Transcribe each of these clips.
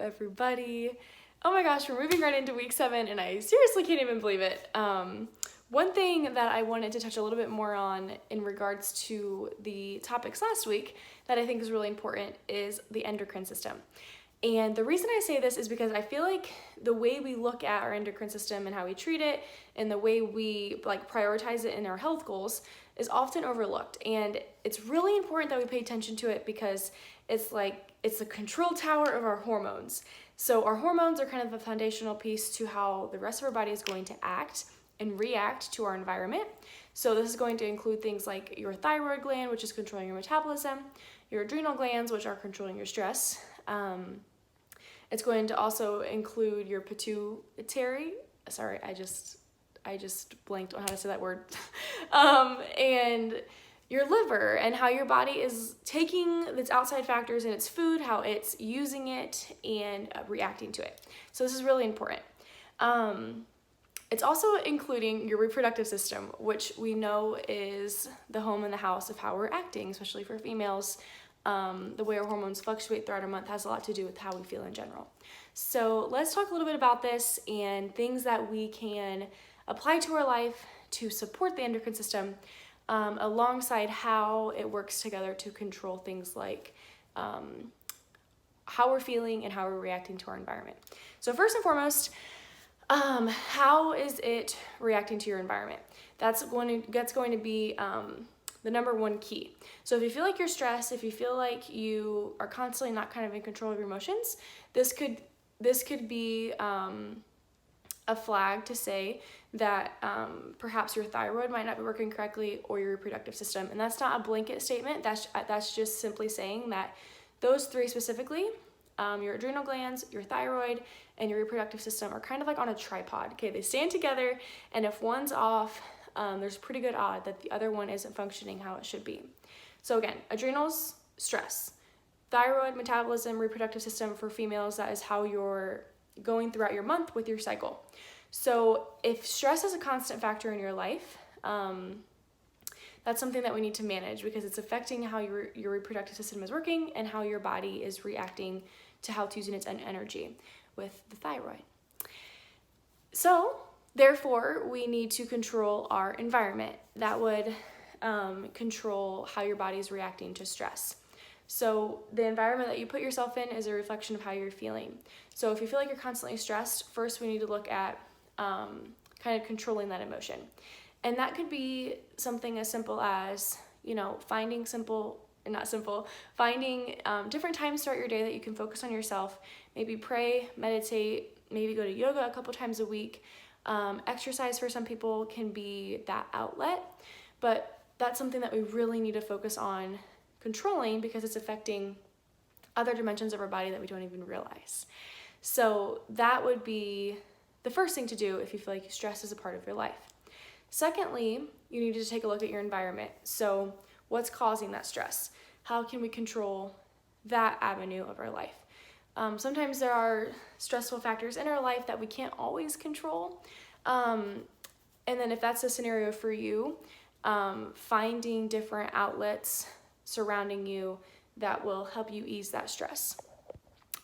everybody. Oh my gosh, we're moving right into week 7 and I seriously can't even believe it. One thing that I wanted to touch a little bit more on in regards to the topics last week that I think is really important is the endocrine system. And the reason I say this is because I feel like the way we look at our endocrine system and how we treat it and the way we prioritize it in our health goals is often overlooked. And it's really important that we pay attention to it because it's the control tower of our hormones. So our hormones are kind of the foundational piece to how the rest of our body is going to act and react to our environment. So this is going to include things like your thyroid gland, which is controlling your metabolism, your adrenal glands, which are controlling your stress. It's going to also include your pituitary. Sorry, I just blanked on how to say that word. And your liver and how your body is taking its outside factors in its food, how it's using it and reacting to it. So this is really important. It's also including your reproductive system, which we know is the home and the house of how we're acting, especially for females. The way our hormones fluctuate throughout our month has a lot to do with how we feel in general. So let's talk a little bit about this and things that we can apply to our life to support the endocrine system, alongside how it works together to control things like how we're feeling and how we're reacting to our environment. So first and foremost, how is it reacting to your environment? That's going to be the number one key. So if you feel like you're stressed, if you feel like you are constantly not kind of in control of your emotions, this could be a flag to say that perhaps your thyroid might not be working correctly or your reproductive system. And that's not a blanket statement. That's just simply saying that those three specifically, your adrenal glands, your thyroid, and your reproductive system are kind of like on a tripod. Okay, they stand together, and if one's off, there's a pretty good odd that the other one isn't functioning how it should be. So again, adrenals, stress. Thyroid, metabolism, reproductive system for females, that is how you're going throughout your month with your cycle. So if stress is a constant factor in your life, that's something that we need to manage because it's affecting how your reproductive system is working and how your body is reacting to how it's using its energy with the thyroid. So therefore, we need to control our environment. That would control how your body is reacting to stress. So the environment that you put yourself in is a reflection of how you're feeling. So if you feel like you're constantly stressed, first we need to look at kind of controlling that emotion. And that could be something as simple as, finding different times throughout your day that you can focus on yourself. Maybe pray, meditate, maybe go to yoga a couple times a week. Exercise for some people can be that outlet, but that's something that we really need to focus on controlling because it's affecting other dimensions of our body that we don't even realize. So that would be the first thing to do if you feel like stress is a part of your life. Secondly, you need to take a look at your environment. So what's causing that stress? How can we control that avenue of our life? Sometimes there are stressful factors in our life that we can't always control. And then if that's the scenario for you, finding different outlets surrounding you that will help you ease that stress.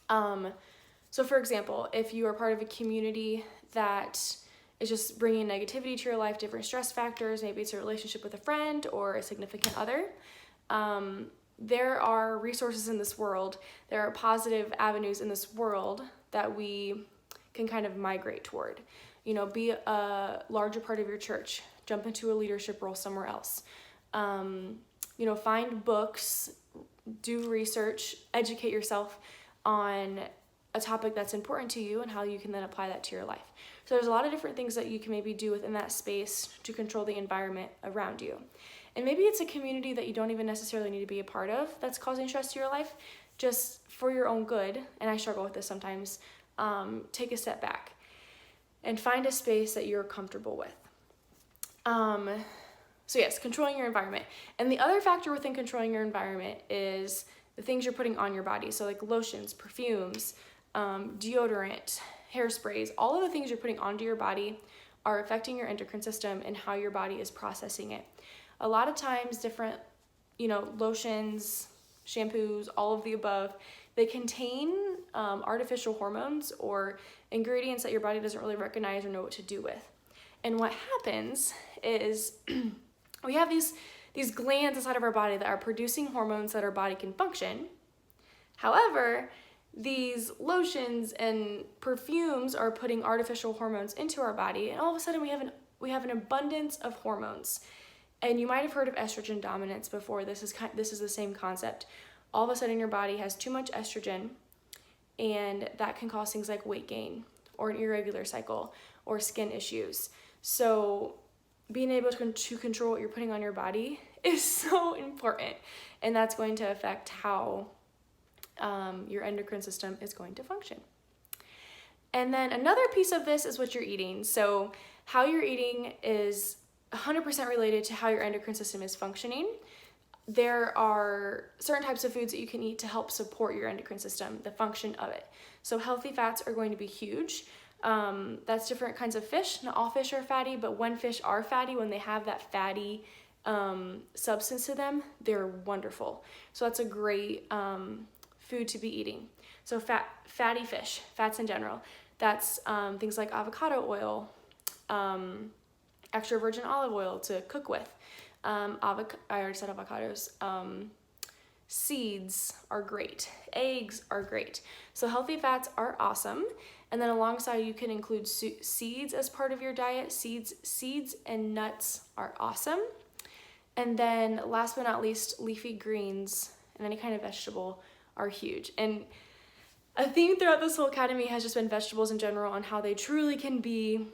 So for example, if you are part of a community that is just bringing negativity to your life, different stress factors, maybe it's a relationship with a friend or a significant other, there are resources in this world, there are positive avenues in this world that we can kind of migrate toward. Be a larger part of your church, jump into a leadership role somewhere else. Find books, do research, educate yourself on a topic that's important to you and how you can then apply that to your life. So there's a lot of different things that you can maybe do within that space to control the environment around you. And maybe it's a community that you don't even necessarily need to be a part of that's causing stress to your life, just for your own good, and I struggle with this sometimes, take a step back and find a space that you're comfortable with. So yes, controlling your environment. And the other factor within controlling your environment is the things you're putting on your body. So like lotions, perfumes, deodorant, hairsprays, all of the things you're putting onto your body are affecting your endocrine system and how your body is processing it. A lot of times different, lotions, shampoos, all of the above They contain artificial hormones or ingredients that your body doesn't really recognize or know what to do with. And what happens is we have these glands inside of our body that are producing hormones that our body can function. However, these lotions and perfumes are putting artificial hormones into our body, and all of a sudden we have an abundance of hormones. And you might have heard of estrogen dominance before. This is the same concept. All of a sudden your body has too much estrogen, and that can cause things like weight gain or an irregular cycle or skin issues. So being able to control what you're putting on your body is so important, and that's going to affect how your endocrine system is going to function. And then another piece of this is what you're eating. So how you're eating is 100% related to how your endocrine system is functioning. There are certain types of foods that you can eat to help support your endocrine system, the function of it. So healthy fats are going to be huge. That's different kinds of fish. Not all fish are fatty, but when fish are fatty, when they have that fatty substance to them, they're wonderful. So that's a great food to be eating. So fatty fish, fats in general. That's things like avocado oil, extra virgin olive oil to cook with. I already said avocados. Seeds are great. Eggs are great. So healthy fats are awesome. And then alongside, you can include seeds as part of your diet. Seeds and nuts are awesome. And then last but not least, leafy greens and any kind of vegetable are huge. And a theme throughout this whole academy has just been vegetables in general and how they truly can be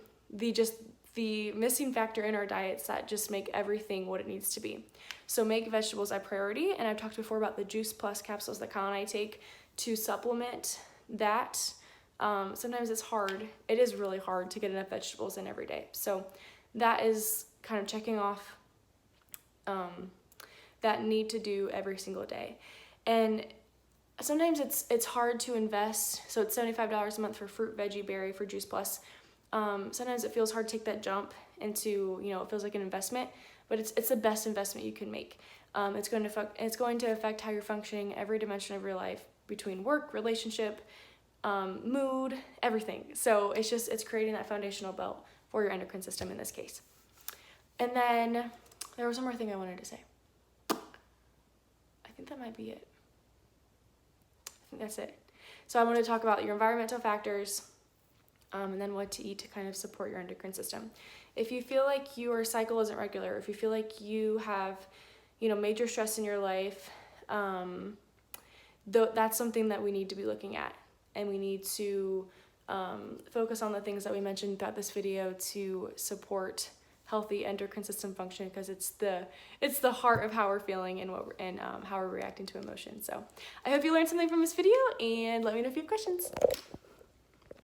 the missing factor in our diets that just make everything what it needs to be. So make vegetables a priority. And I've talked before about the Juice Plus capsules that Kyle and I take to supplement that. Sometimes it's hard. It is really hard to get enough vegetables in every day. So that is kind of checking off that need to do every single day. And sometimes it's hard to invest. So it's $75 a month for fruit, veggie, berry for Juice Plus. Sometimes it feels hard to take that jump into, it feels like an investment, but it's the best investment you can make. It's going to affect how you're functioning every dimension of your life, between work, relationship, mood, everything. So it's creating that foundational belt for your endocrine system in this case. And then there was one more thing I wanted to say. I think that might be it. I think that's it. So I want to talk about your environmental factors, and then what to eat to kind of support your endocrine system. If you feel like your cycle isn't regular, if you feel like you have, major stress in your life, that's something that we need to be looking at. And we need to focus on the things that we mentioned throughout this video to support healthy endocrine system function, because it's the heart of how we're feeling and how we're reacting to emotions. So I hope you learned something from this video, and let me know if you have questions.